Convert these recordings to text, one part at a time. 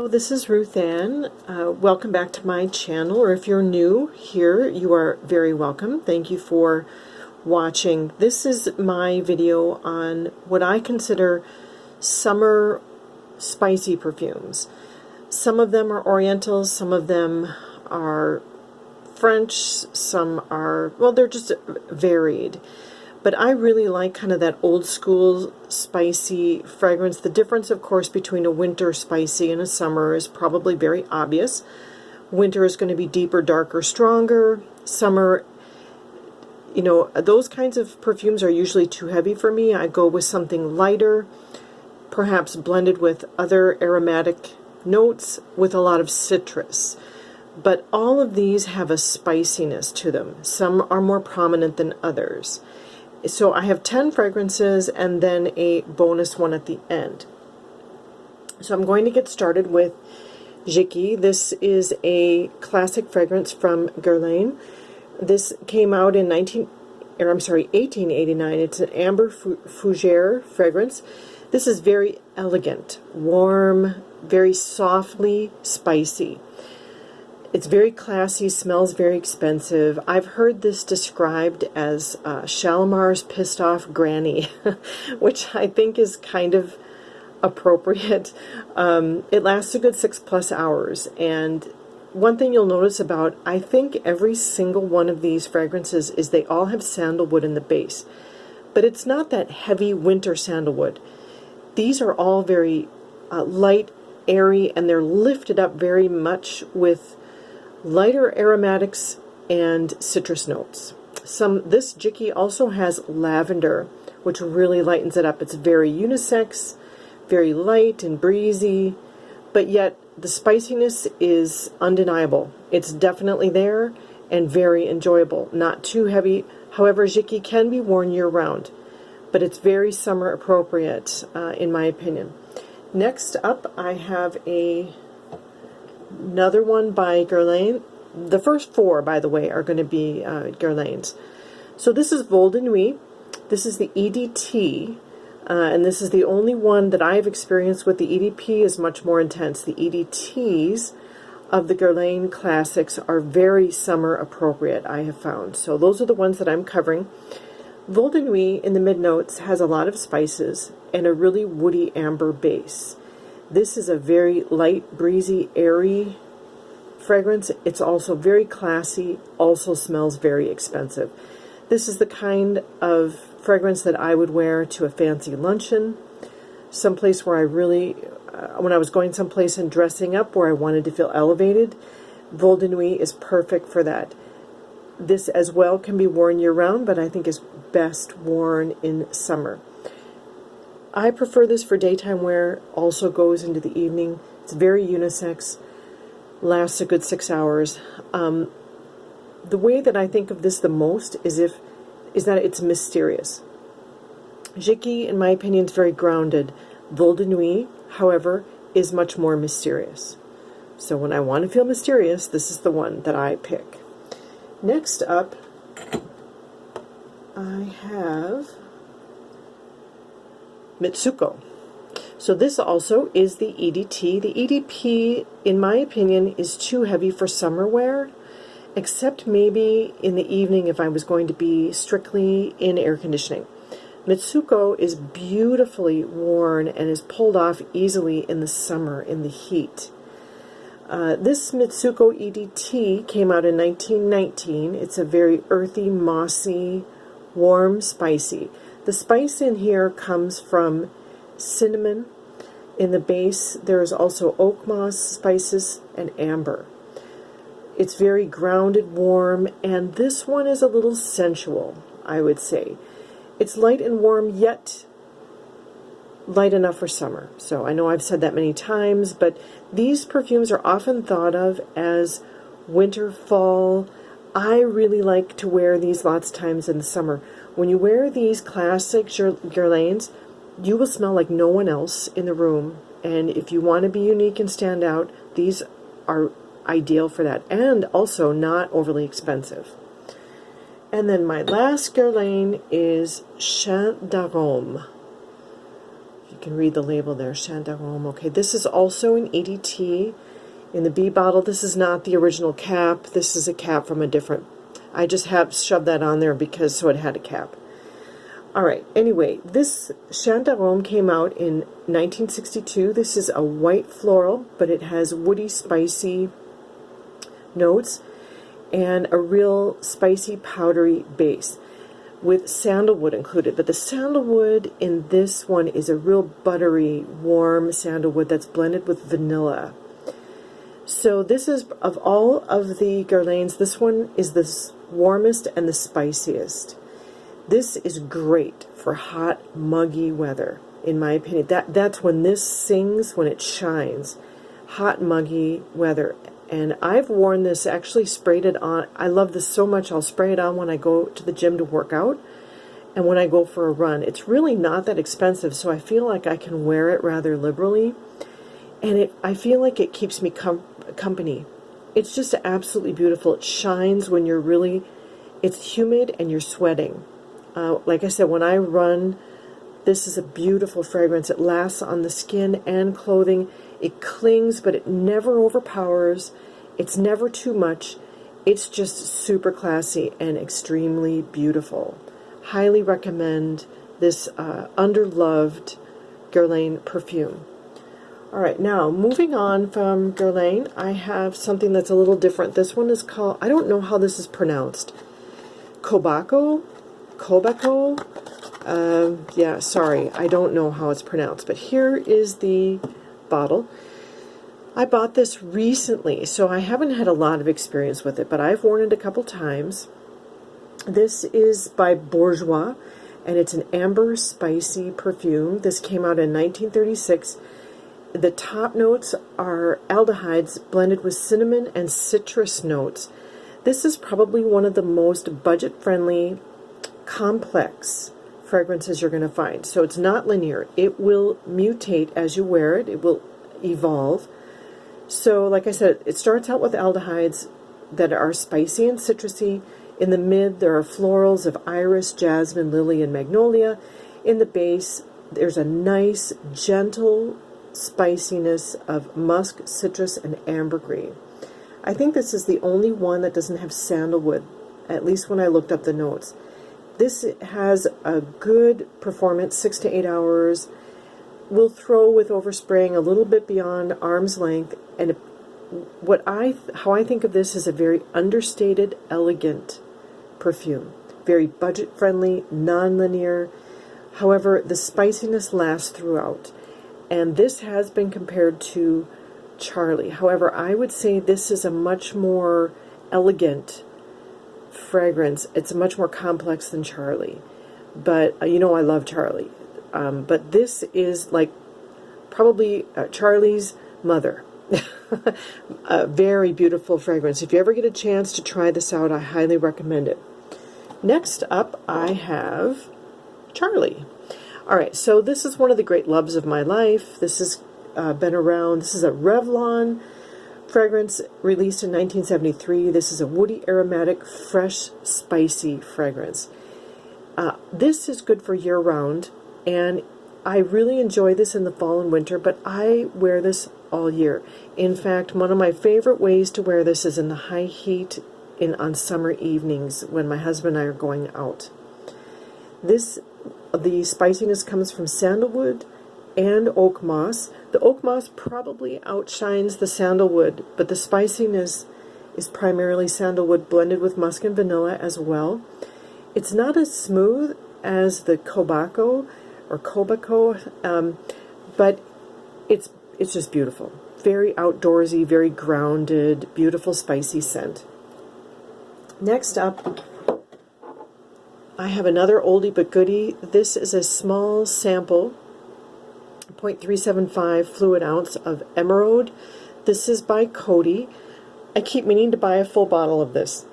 Hello, this is Ruth Ann. Welcome back to my channel, or if you're new here, you are very welcome. Thank you for watching. This is my video on what I consider summer spicy perfumes. Some of them are Oriental, some of them are French, some are, well, they're just varied. But I really like kind of that old school spicy fragrance. The difference, of course, between a winter spicy and a summer is probably very obvious. Winter is going to be deeper, darker, stronger. Summer, you know, those kinds of perfumes are usually too heavy for me. I go with something lighter, perhaps blended with other aromatic notes with a lot of citrus. But all of these have a spiciness to them. Some are more prominent than others. So I have 10 fragrances and then a bonus one at the end. So I'm going to get started with Jicky. This is a classic fragrance from Guerlain. This came out in 1889. It's an amber fougere fragrance. This is very elegant, warm, very softly spicy. It's very classy, smells very expensive. I've heard this described as Shalimar's pissed off granny, which I think is kind of appropriate. It lasts a good 6+ hours. And one thing you'll notice about, I think every single one of these fragrances is they all have sandalwood in the base. But it's not that heavy winter sandalwood. These are all very light, airy, and they're lifted up very much with lighter aromatics and citrus notes. This Jicky also has lavender, which really lightens it up. It's very unisex, very light and breezy, but yet the spiciness is undeniable. It's definitely there and very enjoyable. Not too heavy. However, Jicky can be worn year-round, but it's very summer appropriate in my opinion. Next up, I have another one by Guerlain. The first 4, by the way, are going to be Guerlain's. So this is Volde Nuit. This is the EDT, and this is the only one that I've experienced with. The EDP is much more intense. The EDTs of the Guerlain classics are very summer appropriate, I have found. So those are the ones that I'm covering. Volde Nuit in the mid-notes has a lot of spices and a really woody amber base. This is a very light, breezy, airy fragrance. It's also very classy, also smells very expensive. This is the kind of fragrance that I would wear to a fancy luncheon, someplace where I really, when I was going someplace and dressing up where I wanted to feel elevated, Volde Nuit is perfect for that. This as well can be worn year-round, but I think is best worn in summer. I prefer this for daytime wear, also goes into the evening. It's very unisex, lasts a good 6 hours. The way that I think of this the most is that it's mysterious. Jicky, in my opinion, is very grounded. Volde Nuit, however, is much more mysterious. So when I want to feel mysterious, this is the one that I pick. Next up, I have Mitsouko. So this also is the EDT. The EDP, in my opinion, is too heavy for summer wear, except maybe in the evening if I was going to be strictly in air conditioning. Mitsouko is beautifully worn and is pulled off easily in the summer, in the heat. This Mitsouko EDT came out in 1919. It's a very earthy, mossy, warm, spicy. The spice in here comes from cinnamon. In the base, there is also oak moss spices and amber. It's very grounded, warm, and this one is a little sensual, I would say. It's light and warm, yet light enough for summer. So I know I've said that many times, but these perfumes are often thought of as winter, fall. I really like to wear these lots of times in the summer. When you wear these classic Guerlains, you will smell like no one else in the room. And if you want to be unique and stand out, these are ideal for that. And also not overly expensive. And then my last Guerlain is Chant d'Arôme. can read the label there, Chant. Okay, this is also an EDT in the B bottle. This is not the original cap. This is a cap from a different, I just have shoved that on there because so it had a cap. All right, anyway, this Chant came out in 1962. This is a white floral, but it has woody, spicy notes and a real spicy, powdery base with sandalwood included. But the sandalwood in this one is a real buttery, warm sandalwood that's blended with vanilla. So this is, of all of the Guerlains, this one is the warmest and the spiciest. This is great for hot, muggy weather, in my opinion. That's when this sings, when it shines. Hot, muggy weather. And I've worn this, actually sprayed it on. I love this so much. I'll spray it on when I go to the gym to work out and when I go for a run. It's really not that expensive, so I feel like I can wear it rather liberally. And I feel like it keeps me company. It's just absolutely beautiful. It shines when you're really, it's humid and you're sweating. Like I said, when I run, this is a beautiful fragrance. It lasts on the skin and clothing. It clings, but it never overpowers. It's never too much. It's just super classy and extremely beautiful. Highly recommend this underloved Guerlain perfume. All right, now moving on from Guerlain, I have something that's a little different. This one is called, I don't know how this is pronounced, Kobako? Yeah, sorry, I don't know how it's pronounced, but here is the bottle. I bought this recently, so I haven't had a lot of experience with it, but I've worn it a couple times. This is by Bourjous, and it's an amber spicy perfume. This came out in 1936. The top notes are aldehydes blended with cinnamon and citrus notes. This is probably one of the most budget-friendly, complex fragrances you're going to find. So it's not linear. It will mutate as you wear it. It will evolve. So like I said, it starts out with aldehydes that are spicy and citrusy. In the mid, there are florals of iris, jasmine, lily, and magnolia. In the base, there's a nice, gentle spiciness of musk, citrus, and ambergris. I think this is the only one that doesn't have sandalwood, at least when I looked up the notes. This has a good performance, 6 to 8 hours. Will throw with overspraying a little bit beyond arm's length. And how I think of this is a very understated, elegant perfume. Very budget-friendly, non-linear. However, the spiciness lasts throughout. And this has been compared to Charlie. However, I would say this is a much more elegant fragrance. It's much more complex than Charlie. But, you know, I love Charlie. But this is like probably Charlie's mother. A very beautiful fragrance. If you ever get a chance to try this out, I highly recommend it. Next up, I have Charlie. All right, so this is one of the great loves of my life. This has been around. This is a Revlon fragrance released in 1973. This is a woody, aromatic, fresh, spicy fragrance. This is good for year-round, and I really enjoy this in the fall and winter, but I wear this all year. In fact, one of my favorite ways to wear this is in the high heat on summer evenings when my husband and I are going out. The spiciness comes from sandalwood and oak moss. The oak moss probably outshines the sandalwood, but the spiciness is primarily sandalwood blended with musk and vanilla as well. It's not as smooth as the Kobacho or Kobako, but it's just beautiful. Very outdoorsy, very grounded, beautiful spicy scent. Next up, I have another oldie but goodie. This is a small sample, 0.375 fluid ounce of Emeraude. This is by Coty. I keep meaning to buy a full bottle of this,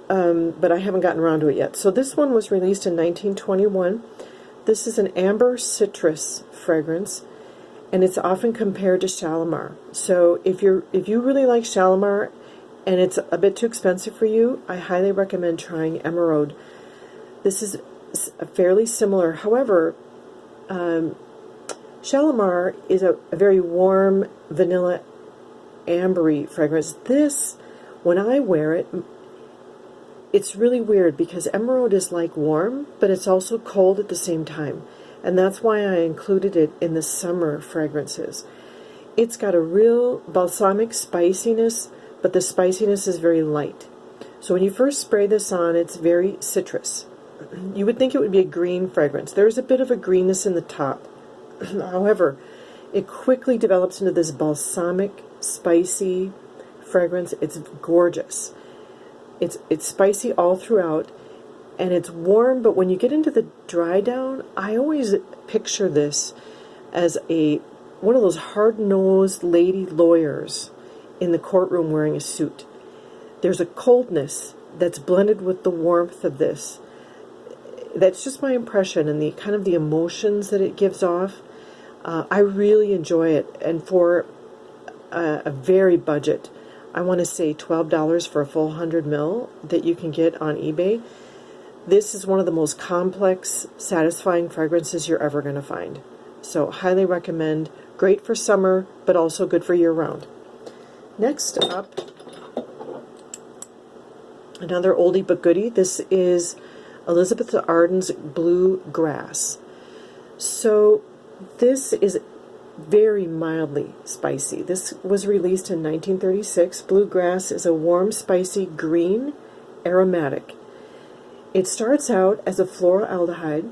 but I haven't gotten around to it yet. So this one was released in 1921. This is an amber citrus fragrance, and it's often compared to Shalimar. So if you really like Shalimar and it's a bit too expensive for you, I highly recommend trying Emeraude. This is fairly similar. However, Shalimar is a very warm vanilla ambery fragrance. This, when I wear it, it's really weird because Emeraude is like warm, but it's also cold at the same time. And that's why I included it in the summer fragrances. It's got a real balsamic spiciness, but the spiciness is very light. So when you first spray this on, it's very citrus. You would think it would be a green fragrance. There's a bit of a greenness in the top. However, it quickly develops into this balsamic, spicy fragrance. It's gorgeous. It's spicy all throughout, and it's warm, but when you get into the dry down, I always picture this as one of those hard-nosed lady lawyers in the courtroom wearing a suit. There's a coldness that's blended with the warmth of this. That's just my impression, and the kind of the emotions that it gives off. I really enjoy it, and for a very budget, I want to say $12 for a full 100 ml that you can get on eBay. This is one of the most complex, satisfying fragrances you're ever going to find. So highly recommend. Great for summer, but also good for year-round. Next up, another oldie but goodie. This is Elizabeth Arden's Blue Grass. So this is very mildly spicy. This was released in 1936. Blue Grass is a warm, spicy green aromatic. It starts out as a floral aldehyde,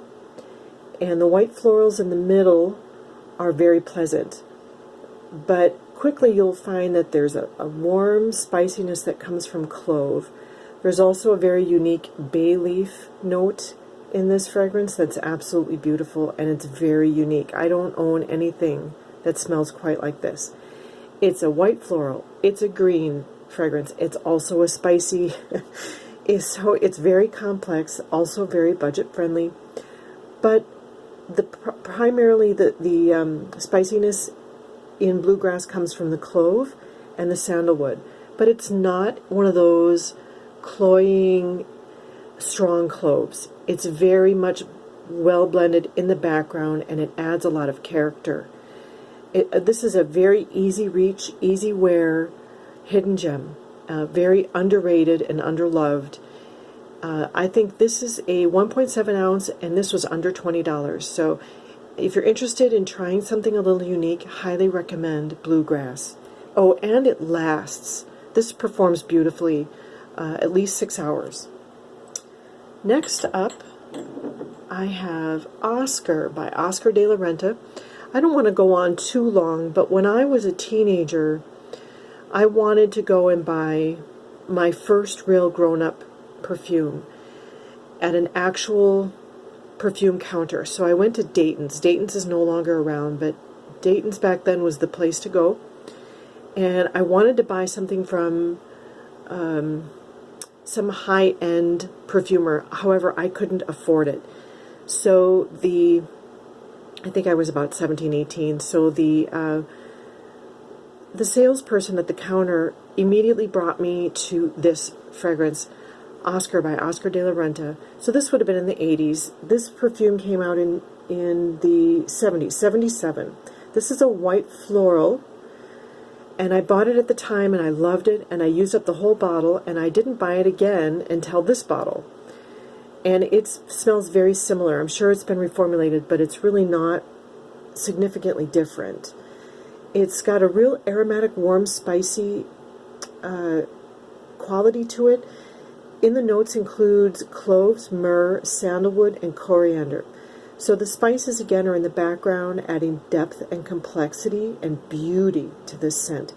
and the white florals in the middle are very pleasant. But quickly you'll find that there's a warm spiciness that comes from clove. There's also a very unique bay leaf note in this fragrance that's absolutely beautiful, and it's very unique. I don't own anything that smells quite like this. It's a white floral. It's a green fragrance. It's also a spicy. It's very complex, also very budget friendly. But primarily the spiciness in Bluegrass comes from the clove and the sandalwood. But it's not one of those cloying, strong cloves. It's very much well blended in the background, and it adds a lot of character. This is a very easy reach, easy wear, hidden gem. Very underrated and underloved. I think this is a 1.7 ounce, and this was under $20. So if you're interested in trying something a little unique, highly recommend Bluegrass. Oh, and it lasts. This performs beautifully, at least 6 hours. Next up, I have Oscar by Oscar de la Renta. I don't want to go on too long, but when I was a teenager, I wanted to go and buy my first real grown-up perfume at an actual perfume counter. So I went to Dayton's. Dayton's is no longer around, but Dayton's back then was the place to go. And I wanted to buy something from some high-end perfumer. However, I couldn't afford it. So I think I was about 17, 18. So the salesperson at the counter immediately brought me to this fragrance, Oscar by Oscar de la Renta. So this would have been in the 80s. This perfume came out in the 70s, 77. This is a white floral, and I bought it at the time, and I loved it, and I used up the whole bottle, and I didn't buy it again until this bottle. And it smells very similar. I'm sure it's been reformulated, but it's really not significantly different. It's got a real aromatic, warm, spicy quality to it. In the notes includes cloves, myrrh, sandalwood, and coriander. So the spices again are in the background, adding depth and complexity and beauty to this scent.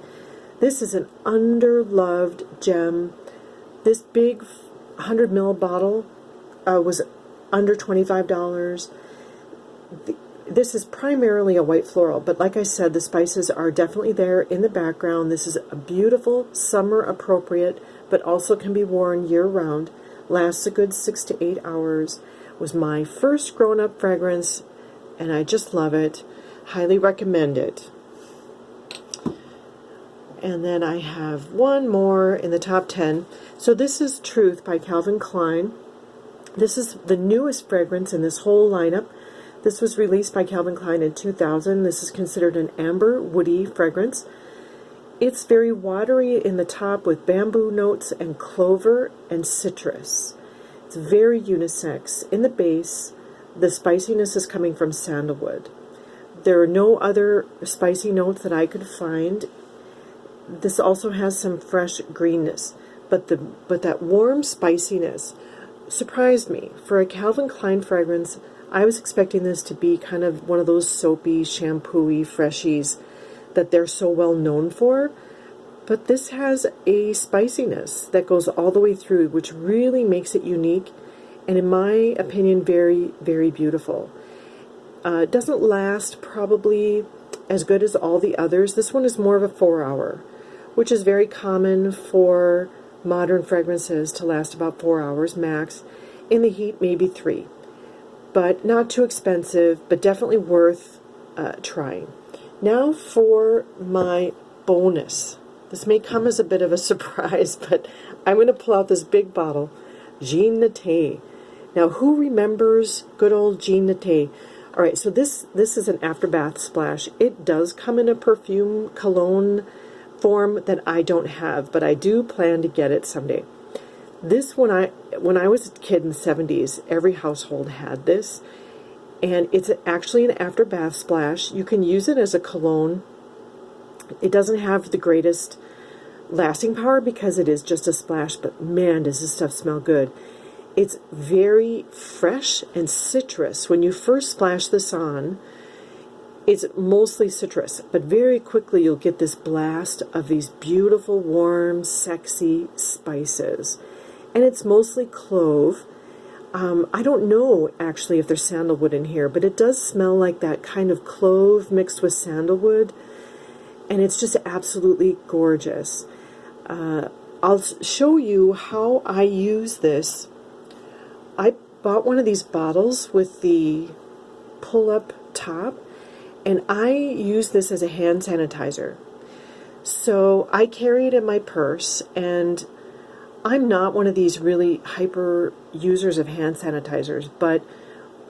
This is an underloved gem. This big 100 ml bottle was under $25. This is primarily a white floral, but like I said, the spices are definitely there in the background. This is a beautiful, summer appropriate, but also can be worn year-round. Lasts a good 6 to 8 hours. Was my first grown-up fragrance, and I just love it. Highly recommend it. And then I have one more in the top 10. So this is Truth by Calvin Klein. This is the newest fragrance in this whole lineup. This was released by Calvin Klein in 2000. This is considered an amber woody fragrance. It's very watery in the top with bamboo notes and clover and citrus. It's very unisex. In the base, the spiciness is coming from sandalwood. There are no other spicy notes that I could find. This also has some fresh greenness, but that warm spiciness surprised me. For a Calvin Klein fragrance, I was expecting this to be kind of one of those soapy, shampoo-y freshies that they're so well known for, but this has a spiciness that goes all the way through, which really makes it unique, and in my opinion, very, very beautiful. It doesn't last probably as good as all the others. This one is more of a 4-hour, which is very common for modern fragrances to last about 4 hours max. In the heat, maybe 3. But not too expensive, but definitely worth trying. Now for my bonus. This may come as a bit of a surprise, but I'm going to pull out this big bottle, Jean Naté. Now, who remembers good old Jean Naté? All right, so this is an after-bath splash. It does come in a perfume cologne form that I don't have, but I do plan to get it someday. This, when I was a kid in the 70s, every household had this, and it's actually an after-bath splash. You can use it as a cologne. It doesn't have the greatest lasting power because it is just a splash, but man, does this stuff smell good. It's very fresh and citrus. When you first splash this on, it's mostly citrus, but very quickly you'll get this blast of these beautiful, warm, sexy spices. And it's mostly clove. I don't know actually if there's sandalwood in here, but it does smell like that kind of clove mixed with sandalwood, and it's just absolutely gorgeous. I'll show you how I use this. I bought one of these bottles with the pull-up top, and I use this as a hand sanitizer. So I carry it in my purse, and I'm not one of these really hyper users of hand sanitizers, but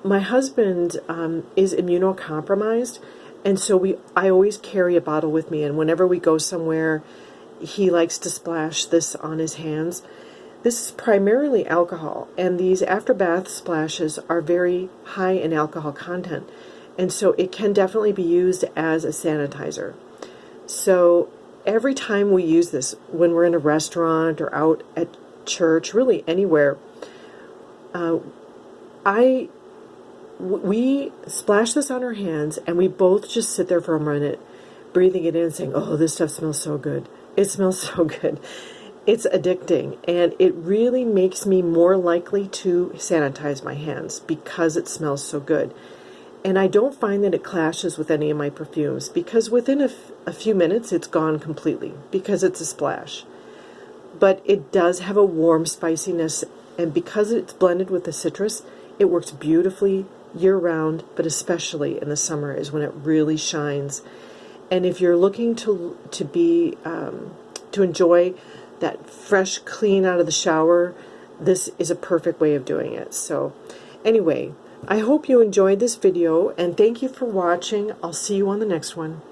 my husband is immunocompromised, and so I always carry a bottle with me, and whenever we go somewhere, he likes to splash this on his hands. This is primarily alcohol, and these after-bath splashes are very high in alcohol content, and so it can definitely be used as a sanitizer. So every time we use this, when we're in a restaurant or out at church, really anywhere, we splash this on our hands, and we both just sit there for a minute, breathing it in, saying, "Oh, this stuff smells so good. It smells so good." It's addicting, and it really makes me more likely to sanitize my hands because it smells so good. And I don't find that it clashes with any of my perfumes, because within a few minutes it's gone completely because it's a splash. But it does have a warm spiciness, and because it's blended with the citrus, it works beautifully year-round, but especially in the summer is when it really shines. And if you're looking to enjoy that fresh, clean out of the shower, this is a perfect way of doing it. So anyway, I hope you enjoyed this video, and thank you for watching. I'll see you on the next one.